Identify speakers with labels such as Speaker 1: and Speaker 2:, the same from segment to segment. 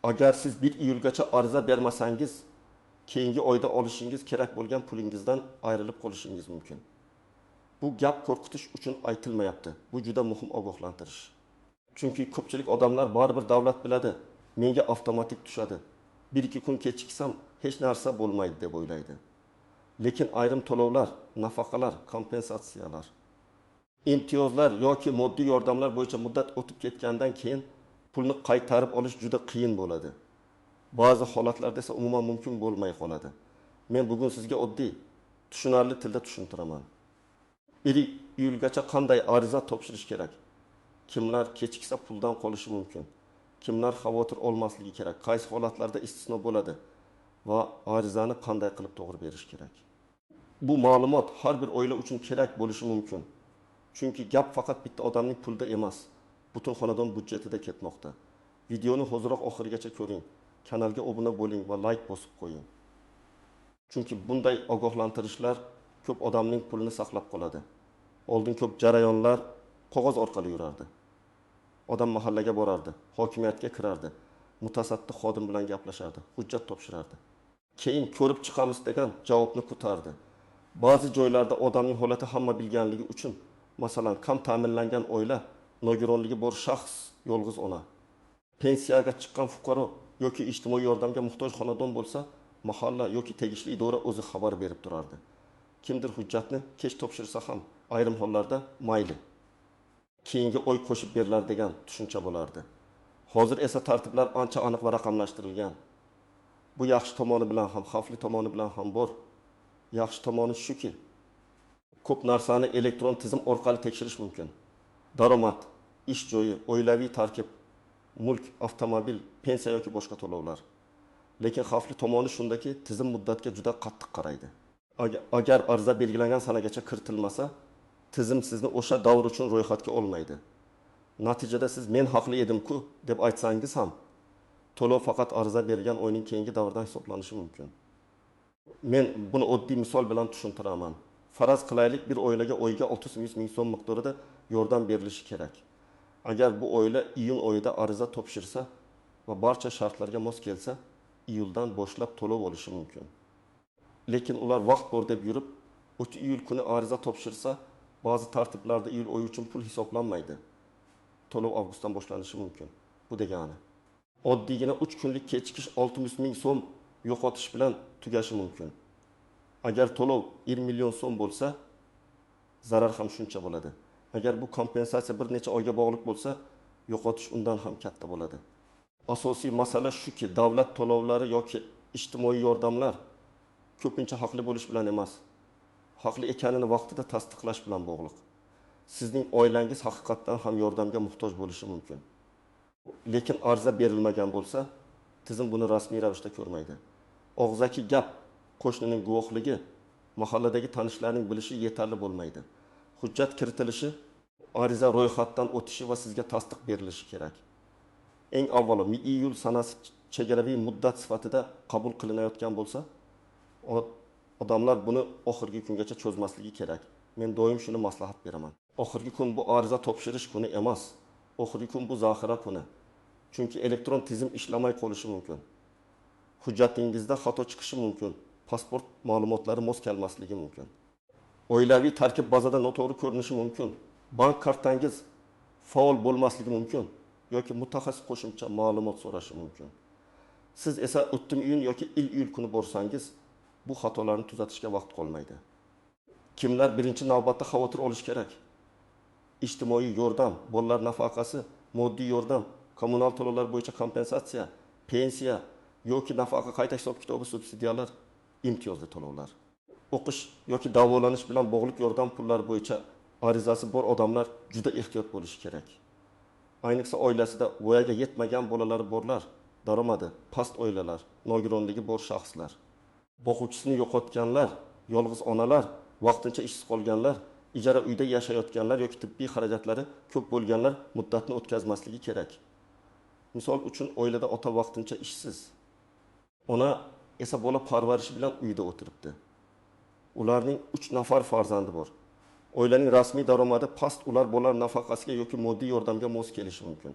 Speaker 1: agar siz 1 iyulgacha ariza bermasangiz, keyingi oyda olishingiz kerak bo'lgan pulingizdan ayrilib qolishingiz mumkin. Bu gap qo'rqitish uchun aytilmayapti. Bu juda muhim ogohlantirish. Chunki ko'pchilik odamlar baribir davlat biladi, menga avtomatik tushadi. 1-2 kun kechiksam hech narsa bo'lmaydi deb o'ylaydi. Lekin ayrim to'lovlar, nafaqalar, kompensatsiyalar, imtiyozlar yoki moddiy yordamlar bo'yicha muddat o'tib ketgandan keyin pulni qaytarib olish juda qiyin bo'ladi. Ba'zi holatlarda esa umuman mumkin bo'lmay qoladi. Men bugun sizga oddiy, tushunarli tilda tushuntiraman. 1 iyulgacha qanday ariza topshirish kerak? Kimlar kechiksa puldan qolishi mumkin? Kimlar xavotir olmasligi kerak? Qaysi holatlarda istisno bo'ladi? Va arizani qanday qilib to'g'ri berish kerak? Bu ma'lumot har bir oila uchun kerak bo'lishi mumkin. Chunki gap faqat bitta odamning pulda emas, butun xonadon budjetida ketmoqda. Videoni hoziroq oxirigacha ko'ring, kanalga obuna bo'ling va like bosib qo'ying. Chunki bunday ogohlantirishlar ko'p odamning pulini saqlab qoladi. Oldin ko'p jarayonlar qog'oz orqali yurardi. Odam mahallaga borardi, hokimiyatga kirardi, mutasaddi xodim bilan gaplashardi, hujjat topshirardi. Keyin ko'rib chiqamiz degan javobni ko'tardi. Ba'zi joylarda odamning holati hamma bilganligi uchun, masalan, kam ta'minlangan oila, nogironligi bor shaxs, yolg'iz ona, pensiyaga chiqqan fuqaro yoki ijtimoiy yordamga muhtoj xonadon bo'lsa, mahalla yoki tegishli idora o'zi xabar berib turardi. Kimdir hujjatni kech topshirsa ham, ayrim hollarda mayli, keyingi oy qo'shib berilar degan tushuncha bo'lardi. Hozir esa tartiblar ancha aniq va raqamlashtirilgan. Bu yaxshi tomoni bilan ham, xavfli tomoni bilan ham bor. Yaxshi tomoni shuki, ko'p narsani elektron tizim orqali tekshirish mumkin. Daromad, ish joyi, oilaviy tarkib, mulk, avtomobil, pensiya yoki boshqa to'lovlar. Lekin xavfli tomoni shundaki, tizim muddatga juda qattiq qaraydi. Agar ariza belgilangan sanagacha kiritilmasa, tizim sizni o'sha davr uchun ro'yxatga olmaydi. Natijada siz men haqli edim-ku deb aytsangiz ham, to'lov faqat ariza bergan oyning keyingi davrdan hisoblanishi mumkin. Men buni oddiy misol bilan tushuntiraman. Faraz qilaylik, bir oilaga oyiga 600 ming so'm miqdorida yordam berilishi kerak. Agar bu oila iyun oyida ariza topshirsa va barcha shartlarga mos kelsa, iyuldan boshlab to'lov olishi mumkin. Lekin ular vaqt bor deb yurib, 3 iyul kuni ariza topshirsa, ba'zi tartiblarda iyul oyi uchun pul hisoblanmaydi. To'lov avgustdan boshlanishi mumkin. Bu degani, oddiygina 3 kunlik kechikish 600 ming so'm yo'qotish bilan tugashi mumkin. Agar to'lov 1 million so'm bo'lsa, zarar ham shuncha bo'ladi. Agar bu kompensatsiya bir necha oyga bog'liq bo'lsa, yo'qotish undan ham katta bo'ladi. Asosiy masala shuki, davlat to'lovlari yoki ijtimoiy yordamlar ko'pincha haqli bo'lish bilan emas, haqli ekanini vaqtida tasdiqlash bilan bog'liq. Sizning oilangiz haqiqatdan ham yordamga muhtoj bo'lishi mumkin. Lekin ariza berilmagan bo'lsa, tizim buni rasmiy ravishda ko'rmaydi. Og'zaki gap, qo'shnining guvohligi, mahalladagi tanishlarning bilishi yetarli bo'lmaydi. Hujjat kiritilishi, ariza ro'yxatdan o'tishi va sizga tasdiq berilishi kerak. Eng avvalo, iyul sanasi chegaraviy muddat sifatida qabul qilinayotgan bo'lsa, odamlar buni oxirgi kungacha cho'zmasligi kerak. Men doim shuni maslahat beraman. Oxirgi kun bu ariza topshirish kuni emas. Oxirgi kun bu zaxira kuni. Chunki elektron tizim ishlamay qolishi mumkin. Hujjatingizda xato chiqishi mumkin. Pasport ma'lumotlari mos kelmasligi mumkin. Oilaviy tarkib bazada noto'g'ri ko'rinishi mumkin. Bank kartangiz faol bo'lmasligi mumkin yoki mutaxassis qo'shimcha ma'lumot so'rashi mumkin. Siz esa o'ttim iyun yoki iyul kuni borsangiz, bu xatolarni tuzatishga vaqt qolmaydi. Kimlar birinchi navbatda xavotir olish kerak? Ijtimoiy yordam, bolalar nafaqasi, moddiy yordam, kommunal to'lovlar bo'yicha kompensatsiya, pensiya yoki nafaqa qayta hisob kitobi subsidiyalar, imtiyozli to'lovlar. O'qish yoki davolanish bilan bog'liq yordam pullari bo'yicha arizasi bor odamlar juda ehtiyot bo'lishi kerak. Ayniqsa oilasida voyaga yetmagan bolalari borlar, daromadi past oilalar, nogironligi bor shaxslar, boquvchisini yo'qotganlar, yolg'iz onalar, vaqtincha ishsiz qolganlar, ijara uyda yashayotganlar yoki tibbiy xarajatlari ko'p bo'lganlar muddatni o'tkazmasligi kerak. Misol uchun, oilada ota vaqtincha ishsiz, ona esa bola parvarishi bilan uyda o'tiribdi. Ularning 3 nafar farzandi bor. Oilaning rasmiy daromadi past, ular bolalar nafaqasiga yoki moddiy yordamga mos kelishi mumkin.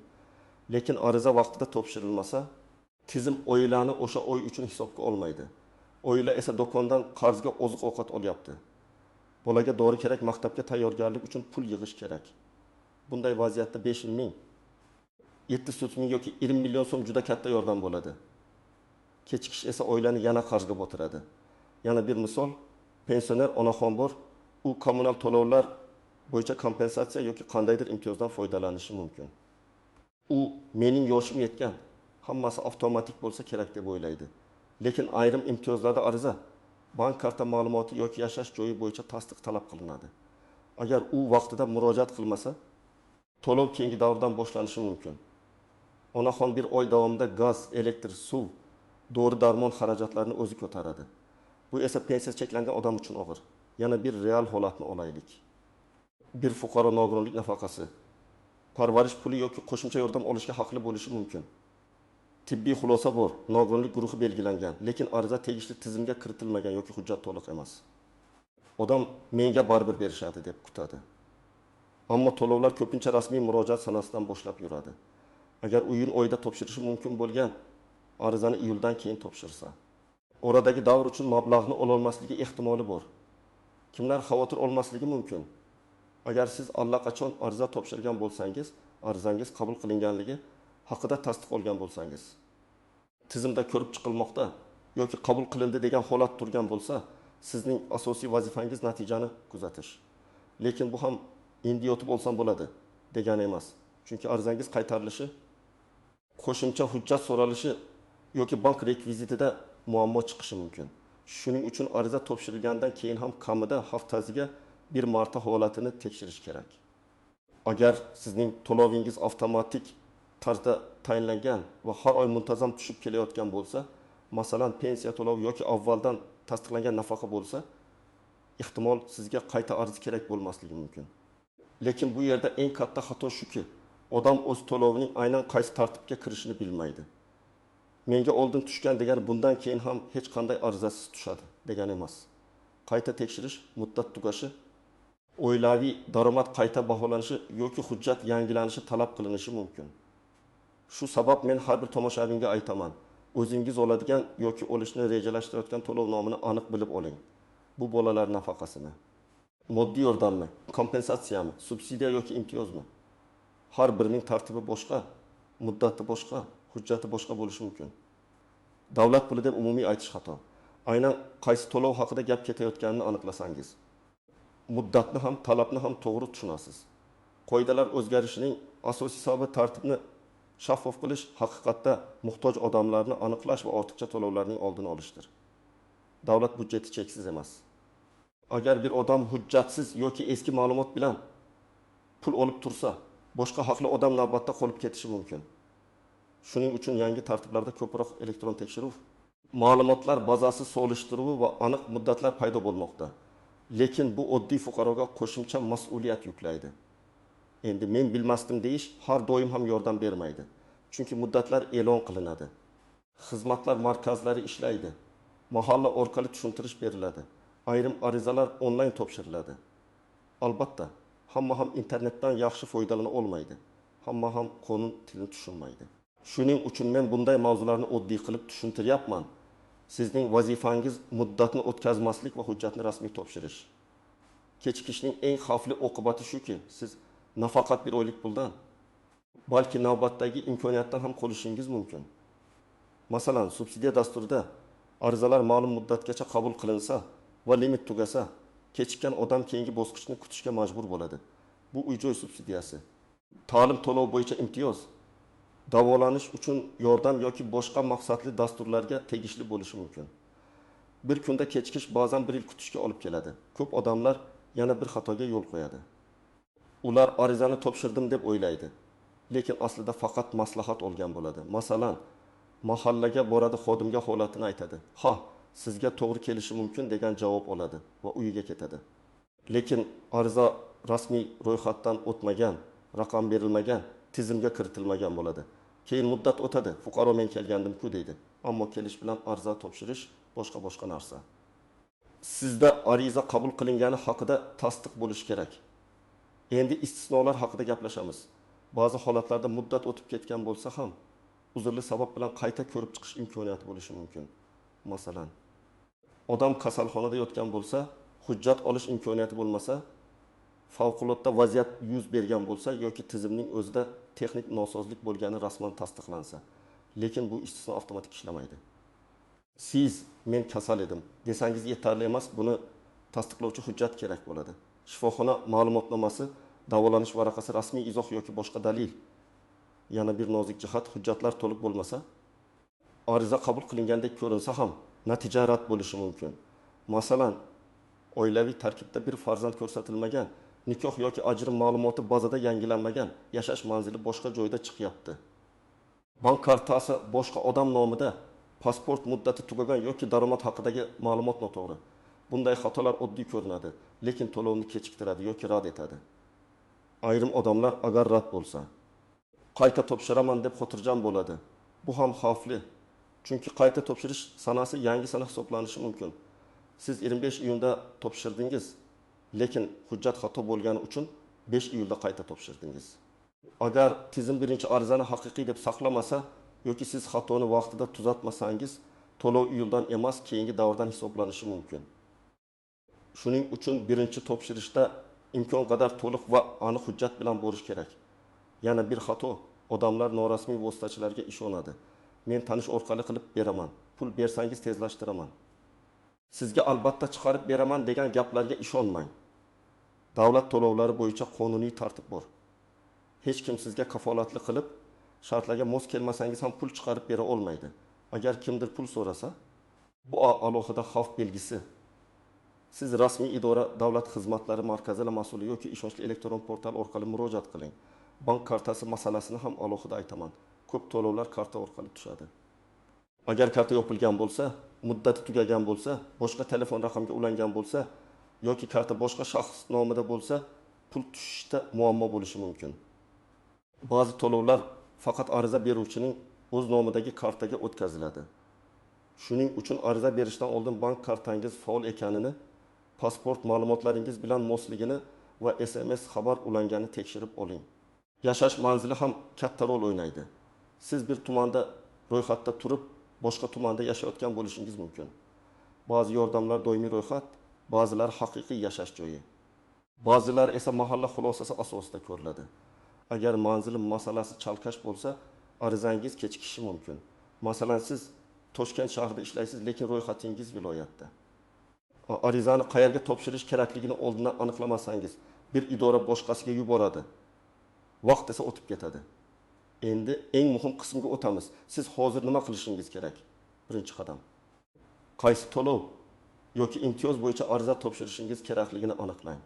Speaker 1: Lekin ariza vaqtida topshirilmasa, Tizim oilani o'sha oy uchun hisobga olmaydi. Oila esa do'kondan qarzga oziq-ovqat olyapti. Bolaga dori kerak, maktabga tayyorgarlik uchun pul yig'ish kerak. Bunday vaziyatda 5 ming, 700 ming yoki 20 million so'm juda katta yordam bo'ladi. Kechikish esa oilani yana qarzga botiradi. Yana bir misol, pensioner onaxon bor, u kommunal to'lovlar bo'yicha kompensatsiya yoki qandaydir imtiyozdan foydalanishi mumkin. U mening yoshim yetgan, hammasi avtomatik bo'lsa kerak deb o'ylaydi. Lekin ayrim imtiyozlarda ariza, bank karta ma'lumoti yoki yashash joyi bo'yicha tasdiq talab qilinadi. Agar u vaqtida murojaat qilmasa, to'lov keyingi davrdan boshlanishi mumkin. Onaxon bir oy davomida gaz, elektr, suv, dori-darmon xarajatlarini o'zi ko'taradi. Bu esa pensiya cheklangan odam uchun og'ir. Yana bir real holatni olaylik. Bir fuqaro nogironlik nafaqasi, parvarish puli yoki qo'shimcha yordam olishga haqli bo'lishi mumkin. Tibbiy xulosa bor, nogironlik guruhi belgilangan, lekin ariza tegishli tizimga kiritilmagan yoki hujjat to'liq emas. Odam menga baribir berishadi deb kutadi. Ammo to'lovlar ko'pincha rasmiy murojaat sanasidan boshlab yuradi. Agar iyun oyida topshirishi mumkin bo'lgan arizani iyuldan keyin topshirsa, oradagi davr uchun mablag'ni ololmasligi ehtimoli bor. Kimlar xavotir olmasligi mumkin? Agar siz allaqachon ariza topshirgan bo'lsangiz, arizangiz qabul qilinganligi haqida tasdiq olgan bo'lsangiz, tizimda ko'rib chiqilmoqda yoki qabul qilindi degan holat turgan bo'lsa, sizning asosiy vazifangiz natijani kuzatish. Lekin bu ham endi yotib olsam bo'ladi degani emas. Chunki arizangiz qaytarilishi, qo'shimcha hujjat so'ralishi yoki bank rekvizitida muammo chiqishi mumkin. Shuning uchun ariza topshirilgandan keyin ham kamida haftasiga bir marta holatini tekshirish kerak. Agar sizning to'lovingiz avtomatik tarzda tayinlangan va har oy muntazam tushib kelayotgan bo'lsa, masalan, pensiya to'lovi yoki avvaldan tasdiqlangan nafaqa bo'lsa, ehtimol sizga qayta arz kerak bo'lmasligi mumkin. Lekin bu yerda eng katta xato shuki, odam o'z to'lovining aynan qaysi tartibga kirishini bilmaydi. Menga oldin tushgan degani bundan keyin ham hech qanday arizasiz tushadi degani emas. Qayta tekshirish muddat tugashi, oilaviy daromad qayta baholanishi yoki hujjat yangilanishi talab qilinishi mumkin. Shu sabab men har bir tomoshabinga aytaman, o'zingiz oladigan yoki olishni rejalashtirayotgan to'lov nomini aniq bilib oling. Bu bolalar nafaqasimi? Moddiy yordammi? Kompensatsiyami? Subsidiya yoki imtiyozmi? Har birining tartibi boshqa, muddati boshqa, hujjati boshqa bo'lishi mumkin. Davlat puli deb umumiy aytish xato. Aynan qaysi to'lov haqida gap ketayotganini aniqlasangiz, muddatni ham, talabni ham to'g'ri tushunasiz. Qoidalar o'zgarishining asosiy sababi tartibni shaffof qilish, haqiqatda muhtoj odamlarni aniqlash va ortiqcha to'lovlarning oldini olishdir. Davlat budjeti cheksiz emas. Agar bir odam hujjatsiz yoki eski ma'lumot bilan pul olib tursa, boshqa haqli odam navbatda qolib ketishi mumkin. Shuning uchun yangi tartiblarda ko'proq elektron tekshiruv, ma'lumotlar bazasi solishtiruvi va aniq muddatlar paydo bo'lmoqda. Lekin bu oddiy fuqaroga qo'shimcha mas'uliyat yuklaydi. Endi men bilmasdim deyish har doim ham yordam bermaydi. Chunki muddatlar e'lon qilinadi. Xizmatlar markazlari ishlaydi. Mahalla orqali tushuntirish beriladi. Ayrim arizalar onlayn topshiriladi. Albatta, hamma ham internetdan yaxshi foydalana olmaydi. Hamma ham qonun tilini tushunmaydi. Shuning uchun men bunday mavzularni oddiy qilib tushuntiryapman. Sizning vazifangiz muddatni o'tkazmaslik va hujjatni rasmiy topshirish. Kechikishning eng xavfli oqibati shuki, siz nafaqat bir oylik puldan, balki navbatdagi imkoniyatdan ham qolishingiz mumkin. Masalan, subsidiya dasturida arizalar ma'lum muddatgacha qabul qilinsa va limit tugasa, kechikkan odam keyingi bosqichni kutishga majbur bo'ladi. Bu uy-joy subsidiyasi, ta'lim to'lov bo'yicha imtiyoz, davolanish uchun yordam yoki boshqa maqsadli dasturlarga tegishli bo'lishi mumkin. Bir kunda kechikish ba'zan bir yil kutishga olib keladi. Ko'p odamlar yana bir xatoga yo'l qo'yadi. Ular arizani topshirdim deb o'ylaydi, lekin aslida faqat maslahat olgan bo'ladi. Masalan, mahallaga boradi, xodimga holatini aytadi. Ha, sizga to'g'ri kelishi mumkin degan javob oladi va uyiga ketadi. Lekin ariza rasmiy ro'yxatdan o'tmagan, raqam berilmagan, tizimga kiritilmagan bo'ladi. Keyin muddat o'tadi, fuqaro men kelgandim-ku deydi. Ammo kelish bilan ariza topshirish boshqa narsa. Sizda ariza qabul qilingani haqida tasdiq bo'lishi kerak. Endi istisnolar haqida gaplashamiz. Ba'zi holatlarda muddat o'tib ketgan bo'lsa ham, uzrli sabab bilan qayta ko'rib chiqish imkoniyati bo'lishi mumkin. Masalan, odam kasalxonada yotgan bo'lsa, hujjat olish imkoniyati bo'lmasa, favqulodda vaziyat yuz bergan bo'lsa yoki tizimning o'zida texnik nosozlik bo'lgani rasman tasdiqlansa, lekin bu istisno avtomatik ishlamaydi. Siz men kasal edim desangiz yetarli emas, buni tasdiqlovchi hujjat kerak bo'ladi. Shifoxona ma'lumotnomasi, davolanish varaqasi, rasmiy izoh yoki boshqa dalil. Yana bir nozik jihat, hujjatlar to'liq bo'lmasa, ariza qabul qilingandek ko'rinsa ham natija rad bo'lishi mumkin. Masalan, oilaviy tarkibda bir farzand ko'rsatilmagan, nikoh yoki ajrim ma'lumoti bazada yangilanmagan, yashash manzili boshqa joyda chiqyapti. Bank kartasi boshqa odam nomida, pasport muddati tugagan yoki daromad haqidagi ma'lumot noto'g'ri. Bunday xatolar oddiy ko'rinadi, lekin to'lovni kechiktiradi yoki rad etadi. Ayrim odamlar agar rad bo'lsa, qayta topshiraman deb xotirjam bo'ladi. Bu ham xavfli. Chunki qayta topshirish sanasi yangi sana hisoblanishi mumkin. Siz 25 iyunda topshirdingiz, lekin hujjat xato bo'lgani uchun 5 iyulda qayta topshirdingiz. Agar tizim birinchi arizani haqiqiy deb saqlamasa yoki siz xatoni vaqtida tuzatmasangiz, to'lov iyuldan emas, keyingi davrdan hisoblanishi mumkin. Shuning uchun birinchi topshirishda imkon qadar to'liq va aniq hujjat bilan bo'lish kerak. Yana bir xato, odamlar norasmiy vositachilarga ishonadi. Men tanish orqali qilib beraman, pul bersangiz tezlashtiraman. Sizga albatta chiqarib beraman degan gaplarga ishonmang. Davlat to'lovlari bo'yicha qonuniy tartib bor. Hech kim sizga kafolatli qilib, shartlarga mos kelmasangiz ham pul chiqarib bera olmaydi. Agar kimdir pul so'rasa, bu alohida xavf belgisi. Siz rasmiy idora, davlat xizmatlari markazi mas'uli yoki ishonchli elektron portal orqali murojaat qiling. Bank kartasi masalasini ham alohida aytaman. Ko'p to'lovlar karta orqali tushadi. Agar karta yopilgan bo'lsa, muddati tugagan bo'lsa, boshqa telefon raqamga ulangan bo'lsa yoki karta boshqa shaxs nomida bo'lsa, pul tushishda muammo bo'lishi mumkin. Ba'zi to'lovlar faqat ariza beruvchining o'z nomidagi kartaga o'tkaziladi. Shuning uchun ariza berishdan oldin bank kartangiz faol ekanini, pasport ma'lumotlaringiz bilan mosligini va SMS xabar ulangani tekshirib oling. Yashash manzili ham katta rol o'ynaydi. Siz bir tumanda ro'yxatda turib, boshqa tumanda yashayotgan bo'lishingiz mumkin. Ba'zi yordamlar doimiy ro'yxat, ba'zilar haqiqiy yashash joyi. Ba'zilar esa mahalla xulosasi asosida ko'riladi. Agar manzil masalasi chalkash bo'lsa, arizangiz kechikishi mumkin. Masalan, siz Toshkent shahrida ishlaysiz, lekin ro'yxatingiz viloyatda. Arizani qayerga topshirish kerakligini oldindan aniqlamasangiz, bir idora boshqasiga yuboradi. Vaqt esa o'tib ketadi. Endi eng muhim qismga o'tamiz. Siz hozir nima qilishingiz kerak? Birinchi qadam. Qaysi to'lov yoki imtiyoz bo'yicha ariza topshirishingiz kerakligini aniqlang.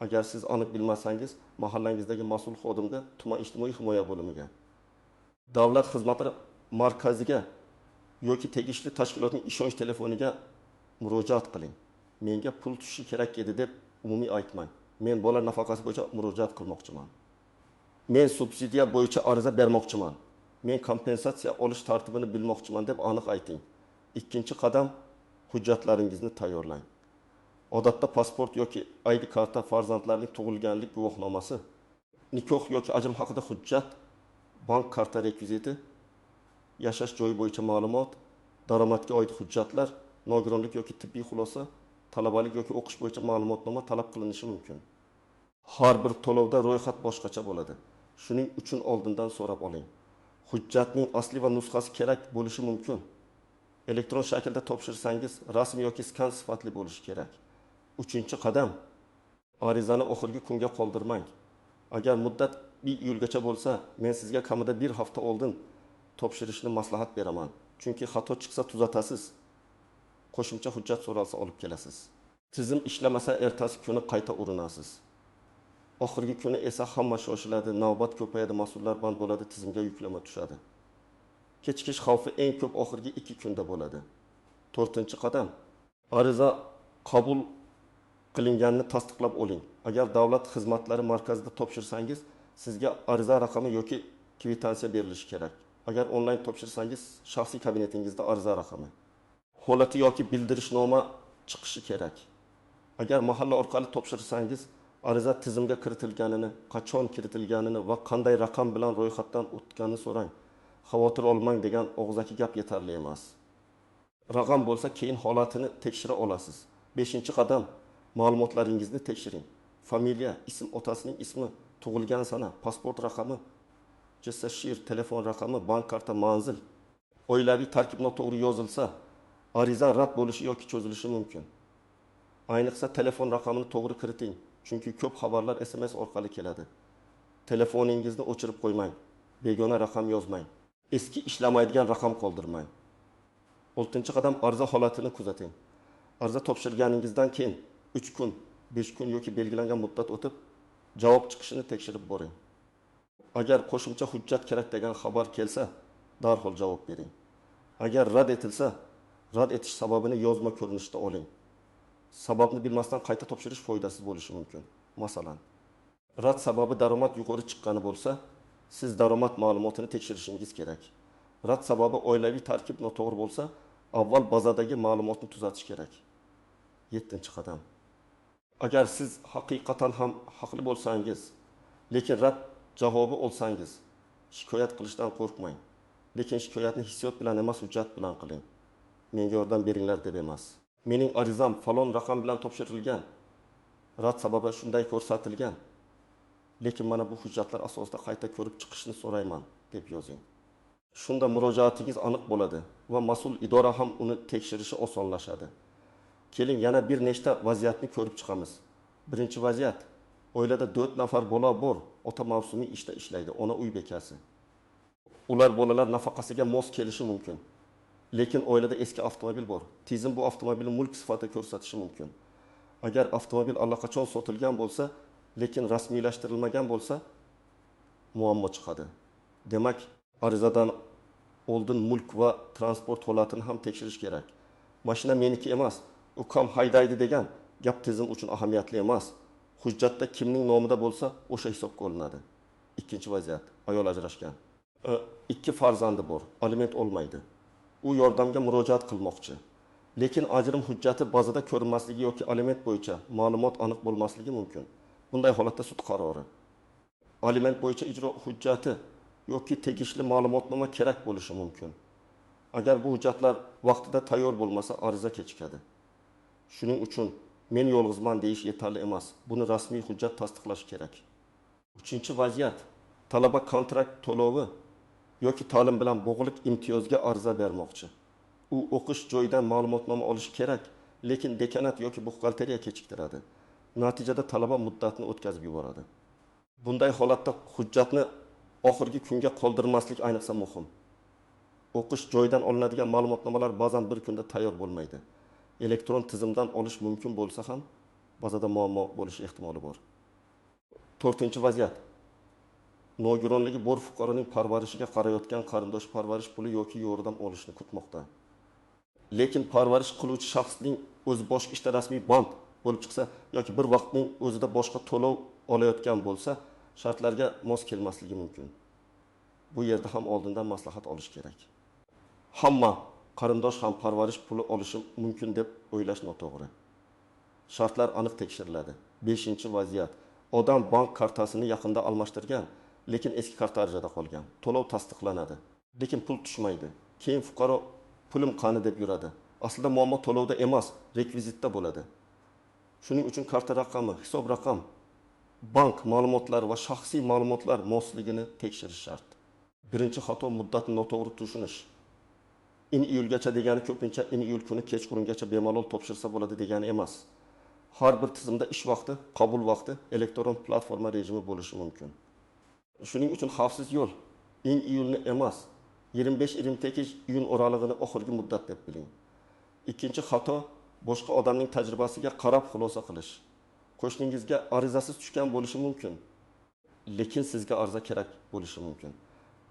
Speaker 1: Agar siz aniq bilmasangiz, mahallangizdagi mas'ul xodimga, tuman ijtimoiy himoya bo'limiga, davlat xizmatlari markaziga yoki tegishli tashkilotning ishonch telefoniga murojaat qiling. Menga pul tushishi kerak edi deb umumiy aytmang. Men bola nafaqasi bo'yicha murojaat qilmoqchiman. Men subsidiya bo'yicha ariza bermoqchiman. Men kompensatsiya olish tartibini bilmoqchiman deb aniq ayting. Ikkinchi qadam, hujjatlaringizni tayyorlang. Odatda pasport yoki ID karta, farzandlarning tug'ilganlik guvohnomasi, nikoh yoki ajrim haqida hujjat, bank karta rekviziti, yashash joyi bo'yicha ma'lumot, daromadga oid hujjatlar, nogironlik yoki tibbiy xulosa, talabalik yoki o'qish bo'yicha ma'lumotnoma talab qilinishi mumkin. Har bir to'lovda ro'yxat boshqacha bo'ladi. Shuning uchun oldindan so'rab oling. Hujjatning asli va nusxasi kerak bo'lishi mumkin. Elektron shaklda topshirsangiz, rasm yoki skan sifatli bo'lishi kerak. Uchinchi qadam, arizani oxirgi kunga qoldirmang. Agar muddat 1 iyulgacha bo'lsa, men sizga kamida 1 hafta oldin topshirishni maslahat beraman. Chunki xato chiqsa tuzatasiz. Qo'shimcha hujjat so'ralsa olib kelasiz. Tizim ishlamasa ertasi kuni qayta urinasiz. Oxirgi kuni esa hamma shoshiladi, navbat ko'payadi, mas'ullar band bo'ladi, tizimga yuklama tushadi. Kechikish xavfi eng ko'p oxirgi 2 kunda bo'ladi. 4-qadam, ariza qabul qilinganini tasdiqlab oling. Agar davlat xizmatlari markazida topshirsangiz, sizga ariza raqami yoki kvitansiya berilishi kerak. Agar onlayn topshirsangiz, shaxsiy kabinetingizda ariza raqami, holati yoki bildirishnoma chiqishi kerak. Agar mahalla orqali topshirsangiz, ariza tizimga kiritilganini, qachon kiritilganini va qanday raqam bilan ro'yxatdan o'tganini so'rang. xavotir olmang degan og'zaki gap yetarli emas. Raqam bo'lsa keyin holatini tekshira olasiz. 5-qadam ma'lumotlaringizni tekshiring. Familiya, ism, otasining ismi, tug'ilgan sana, pasport raqami, JSSHIR, telefon raqami, bank karta, manzil. Oilaviy tarkib noto'g'ri yozilsa, ariza rad bo'lishi yoki cho'zilishi mumkin. Ayniqsa telefon raqamini to'g'ri kiriting, chunki ko'p xabarlar SMS orqali keladi. Telefoningizni o'chirib qo'ymang. Begona raqam yozmang. Eski ishlamaydigan raqam qoldirmang. 6-qadam ariza holatini kuzating. Ariza topshirganingizdan keyin 3 kun, 5 kun yoki belgilangan muddat o'tib, javob chiqishini tekshirib boring. Agar qo'shimcha hujjat kerak degan xabar kelsa, darhol javob bering. Agar rad etilsa, rad etish sababini yozma ko'rinishda oling. Sababni bilmasdan qayta topshirish foydasiz bo'lishi mumkin. Masalan, rad sababi daromad yuqori chiqqani bo'lsa, siz daromad ma'lumotini tekshirishingiz kerak. Rad sababi oilaviy tarkib noto'g'ri bo'lsa, avval bazadagi ma'lumotni tuzatish kerak. 7-qadam. Agar siz haqiqatan ham haqli bo'lsangiz, lekin rad javobi olsangiz, shikoyat qilishdan qo'rqmang. Lekin shikoyatni hissiyot bilan emas, hujjat bilan qiling. Menga yordam beringlar deb emas. Mening arizam falon raqam bilan topshirilgan. Rad sababi shunday ko'rsatilgan. Lekin mana bu hujjatlar asosida qayta ko'rib chiqishni so'rayman deb yozing. Shunda murojaatingiz aniq bo'ladi va mas'ul idora ham uni tekshirishi osonlashadi. Keling yana bir nechta vaziyatni ko'rib chiqamiz. Birinchi vaziyat: oilada 4 nafar bola bor, ota mavsumiy ishda ishlaydi, ona uy bekasi. Ular bolalar nafaqasiga mos kelishi mumkin. Lekin oilada eski avtomobil bor. Tizim bu avtomobilni mulk sifatida ko'rsatishi mumkin. Agar avtomobil allaqachon sotilgan bo'lsa, lekin rasmiylashtirilmagan bo'lsa, muammo chiqadi. Demak, arizadan oldin mulk va transport holatini ham tekshirish kerak. Mashina meniki emas, ukam haydaydi degan gap tizim uchun ahamiyatli emas. Hujjatda kimning nomida bo'lsa, o'sha hisobga olinadi. Ikkinchi vaziyat: ayol ajrashgan. 2 farzandi bor, aliment olmaydi. U yordamga murojaat qilmoqchi. Lekin ajrim hujjati bazada ko'rinmasligi yoki aliment bo'yicha ma'lumot aniq bo'lmasligi mumkin. Bunday holatda sud qarori, aliment bo'yicha ijro hujjati yoki tegishli ma'lumotnoma kerak bo'lishi mumkin. Agar bu hujjatlar vaqtida tayyor bo'lmasa, ariza kechikadi. Shuning uchun men yolg'izman deyish yetarli emas. Buni rasmiy hujjat tasdiqlashi kerak. 3-vaziyat: talaba kontrakt to'lovi yoki ta'lim bilan bog'liq imtiyozga ariza bermoqchi. U o'qish joyidan ma'lumotnoma olishi kerak, lekin dekanat yoki buxgalteriya kechiktiradi. Natijada talaba muddatni o'tkazib yuboradi. Bunday holatda hujjatni oxirgi kunga qoldirmaslik ayniqsa muhim. O'qish joyidan olinadigan ma'lumotnomalar ba'zan bir kunda tayyor bo'lmaydi. Elektron tizimdan olish mumkin bo'lsa ham, bazada muammo bo'lishi ehtimoli bor. 4-vaziyat: nogironligi bor fuqaroning parvarishiga qarayotgan qarindosh parvarish puli yoki yordam olishni kutmoqda. Lekin parvarish qiluvchi shaxsning o'zi boshqa ishda rasmiy band bo'lib chiqsa yoki bir vaqtning o'zida boshqa to'lov olayotgan bo'lsa, shartlarga mos kelmasligi mumkin. Bu yerda ham oldindan maslahat olish kerak. Hamma qarindosh ham parvarish puli olishi mumkin deb o'ylash noto'g'ri. Shartlar aniq tekshiriladi. 5-vaziyat: odam bank kartasini yaqinda almashtirgan, lekin eski karta arizada qolgan. To'lov tasdiqlanadi, lekin pul tushmaydi. Keyin fuqaro pulim qani deb yuradi. Aslida muammo to'lovda emas, rekvizitda bo'ladi. Shuning uchun karta raqami, hisob raqam, bank ma'lumotlari va shaxsiy ma'lumotlar mosligini tekshirish shart. Birinchi xato: muddatni noto'g'ri tushunish. iyulgacha degani ko'pincha iyul kuni kechqurungacha bemalol topshirsa bo'ladi degani emas. Har bir tizimda ish vaqti, qabul vaqti elektron platforma rejimi bo'lishi mumkin. Shuning uchun xavfsiz yo'l iyulni emas, 25-28 iyun oralig'ini oxirgi muddat deb biling. Ikkinchi xato: boshqa odamning tajribasiga qarab xulosa qilish. Qo'shningizga arizasiz tushgan bo'lishi mumkin, lekin sizga ariza kerak bo'lishi mumkin.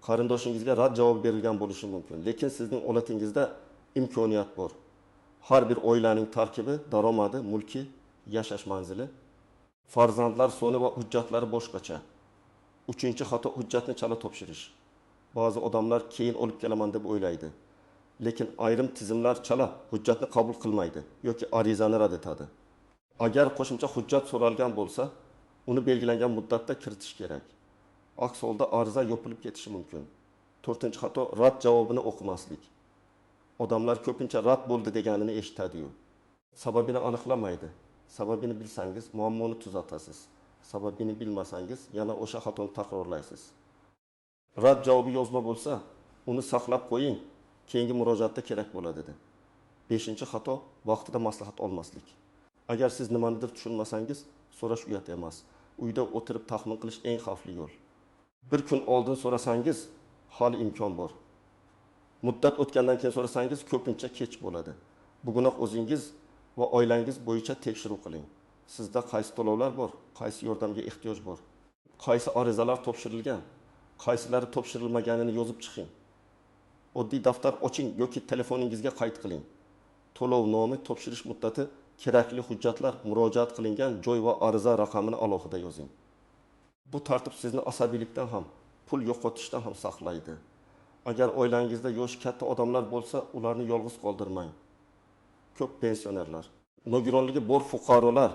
Speaker 1: Qarindoshingizga rad javob berilgan bo'lishi mumkin, lekin sizning olatingizda imkoniyat bor. Har bir oilaning tarkibi, daromadi, mulki, yashash manzili, farzandlar soni va hujjatlari boshqacha. 3-xato: hujjatni chala topshirish. Ba'zi odamlar keyin olib kelaman deb o'ylaydi, lekin ayrim tizimlar chala hujjatni qabul qilmaydi yoki arizani rad etadi. Agar qo'shimcha hujjat so'ralgan bo'lsa, uni belgilangan muddatda kiritish kerak. Aks holda ariza yopilib ketishi mumkin. To'rtinchi xato rad javobini o'qimaslik. Odamlar ko'pincha rad bo'ldi deganini eshitadi-yu. Sababini aniqlamaydi. Sababini bilsangiz muammoni tuzatasiz. Sababini bilmasangiz yana o'sha xatoni takrorlaysiz. Rad javobi yozma bo'lsa, uni saqlab qo'ying, keyingi murojaatda kerak bo'ladi dedi. 5-xato vaqtida maslahat olmaslik. Agar siz nimanidir tushunmasangiz, so'rash uyat emas. Uyda o'tirib taxmin qilish eng xavfli yo'l. Bir kun oldin so'rasangiz, hali imkon bor. Muddat o'tgandan keyin so'rasangiz, ko'pincha kech bo'ladi. Bugunoq o'zingiz va oilangiz bo'yicha tekshiruv qiling. Sizda qaysi to'lovlar bor, qaysi yordamga ehtiyoj bor, qaysi arizalar topshirilgan, qaysilari topshirilmaganini yozib chiqing. Oddiy daftar oching yoki telefoningizga qayd qiling. To'lov nomi, topshirish muddati, kerakli hujjatlar, murojaat qilingan joy va ariza raqamini alohida yozing. Bu tartib sizni asabiylikdan ham, pul yo'qotishdan ham saqlaydi. Agar oilangizda yoshi katta odamlar bo'lsa, ularni yolg'iz qoldirmang. Ko'p pensionerlar, nogironligi bor fuqarolar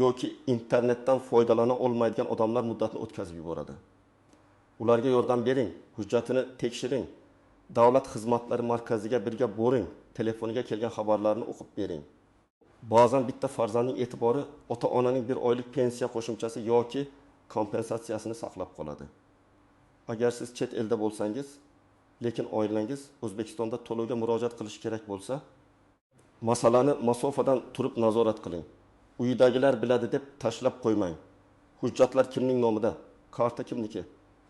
Speaker 1: yoki internetdan foydalana olmaydigan odamlar muddatni o'tkazib yuboradi. Ularga yordam bering, hujjatini tekshiring. Davlat xizmatlari markaziga birga boring, telefoniga kelgan xabarlarni o'qib bering. Ba'zan bitta farzandning e'tibori ota-onaning bir oylik pensiya qo'shimchasi yoki kompensatsiyasini saqlab qoladi. Agar siz chet elda bo'lsangiz, lekin oilangiz O'zbekistonda to'lovga murojaat qilish kerak bo'lsa, masalani masofadan turib nazorat qiling. Uydagilar biladi deb tashlab qo'ymang. Hujjatlar kimning nomida? Karta kimniki?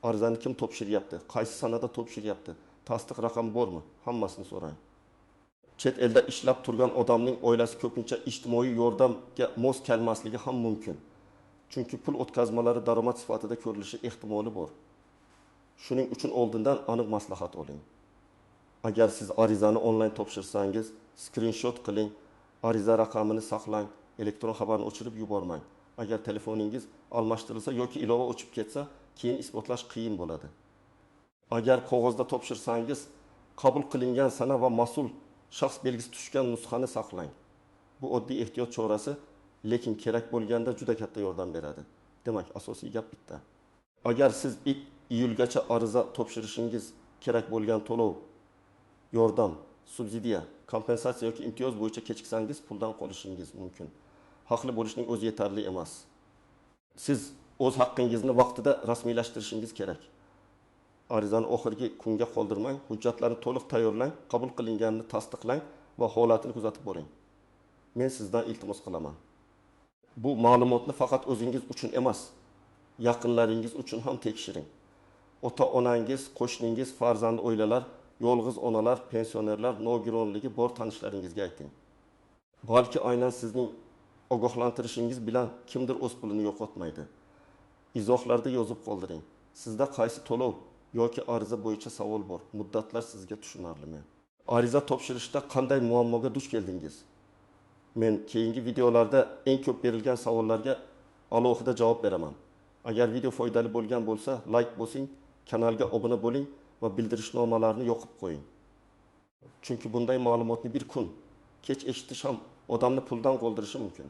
Speaker 1: Arizani kim topshiryapti? Qaysi sanada topshiryapti? Tasdiq raqami bormi? Hammasini so'rang. Chet elda ishlab turgan odamning oilasi ko'pincha ijtimoiy yordamga mos kelmasligi ham mumkin. Chunki pul o'tkazmalari daromad sifatida ko'rilishi ehtimoli bor. Shuning uchun oldindan aniq maslahat oling. Agar siz arizani onlayn topshirsangiz, screenshot qiling, ariza raqamini saqlang, elektron xabarni o'chirib yubormang. Agar telefoningiz almashtirilsa yoki ilova o'chib ketsa, keyin isbotlash qiyin bo'ladi. Agar qog'ozda topshirsangiz, qabul qilingan sana va mas'ul shaxs belgisi tushgan nusxani saqlang. Bu oddiy ehtiyot chorasi, lekin kerak bo'lganda juda katta yordam beradi. Demak, asosiy gap bitta. Agar siz iyulgacha ariza topshirishingiz kerak bo'lgan to'lov, yordam, subsidiya, kompensatsiya yoki imtiyoz bo'yicha kechiksangiz, puldan qolishingiz mumkin. Haqli bo'lishning o'zi yetarli emas. Siz o'z haqqingizni vaqtida rasmiylashtirishingiz kerak. Arizani oxirgi kunga qoldirmang, hujjatlarni to'liq tayyorlang, qabul qilinganini tasdiqlang va holatini kuzatib boring. Men sizdan iltimos qilaman. Bu ma'lumotni faqat o'zingiz uchun emas, yaqinlaringiz uchun ham tekshiring. Ota-onangiz, qo'shningiz, farzand oilalar, yolg'iz onalar, pensionerlar, nogironligi bor tanishlaringizga ayting. Balki aynan sizning ogohlantirishingiz bilan kimdir o'z pulini yo'qotmaydi. Izohlarda yozib qoldiring. Sizda qaysi to'lov yoki ariza bo'yicha savol bor? Muddatlar sizga tushunarlimi? Ariza topshirishda qanday muammoga duch keldingiz? Men keyingi videolarda eng ko'p berilgan savollarga alohida javob beraman. Agar video foydali bo'lgan bo'lsa, like bosing, kanalga obuna bo'ling va bildirishnomalarni yoqib qo'ying. Chunki bunday ma'lumotni bir kun kech eshitish ham odamni puldan qoldirishi mumkin.